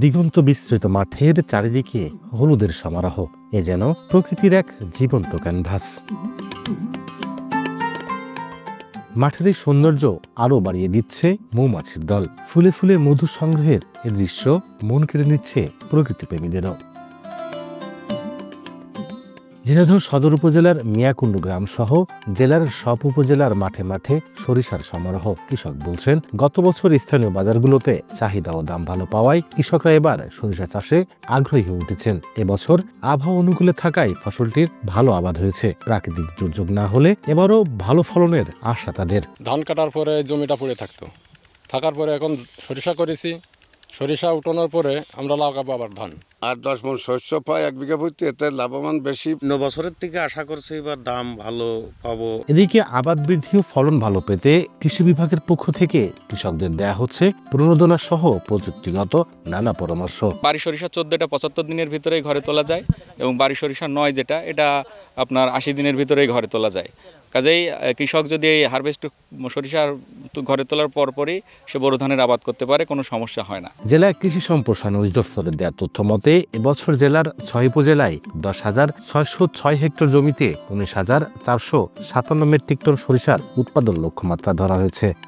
দিগন্ত বিস্তৃত মাঠের চারিদিকে হলুদের সমারোহ, এ যেন প্রকৃতির এক জীবন্ত ক্যানভাস। মাঠের এই সৌন্দর্য আরও বাড়িয়ে দিচ্ছে মৌমাছির দল। ফুলে ফুলে মধু সংগ্রহের এ দৃশ্য মন কেড়ে নিচ্ছে প্রকৃতিপ্রেমীদেরও। ঝিনাইদহ সদর উপজেলার মিয়াকুণ্ডু গ্রাম সহ জেলার সব উপজেলার মাঠে মাঠে সরিষার সমারোহ। কৃষক বলছেন, গত বছর স্থানীয় বাজারগুলোতে চাহিদা ও দাম ভালো পাওয়ায় কৃষকরা এবার সরিষা চাষে আগ্রহী হয়ে উঠেছেন। এবছর আবহাওয়া অনুকূলে থাকায় ফসলটির ভালো আবাদ হয়েছে। প্রাকৃতিক দুর্যোগ না হলে এবারও ভালো ফলনের আশা তাদের। ধান কাটার পরে জমিটা পড়ে থাকার পরে এখন সরিষা করেছি। সরিষা উঠানোর পরে আমরা লাগাবো আবার ধান। 8-10 মণ শস্য পাই 1 বিঘা প্রতি, এতে লাভবান বেশি। বছরের থেকে আশা করছি এবার দাম ভালো পাবো। এদিকে আবাদ বৃদ্ধি ও ফলন ভালো পেতে কৃষি বিভাগের পক্ষ থেকে কৃষকদের দেয়া হচ্ছে প্রণোদনা সহ প্রযুক্তিগত নানা পরামর্শ। বাড়ি সরিষা 14টা 75 দিনের ভিতরেই ঘরে তোলা যায় এবং বাড়ি সরিষা 9 যেটা, এটা আপনার 80 দিনের ভিতরেই ঘরে তোলা যায়। কাজেই কৃষক যদি এই হারভেস্ট সরিষার ঘরে তোলার পরপরই সে বোরো ধানের আবাদ করতে পারে, কোনো সমস্যা হয় না। জেলা কৃষি সম্প্রসারণ অধিদপ্তরের দেওয়া তথ্য মতে এবছর জেলার 6 উপজেলায় 10,606 হেক্টর জমিতে 19,457 মেট্রিক টন সরিষার উৎপাদন লক্ষ্যমাত্রা ধরা হয়েছে।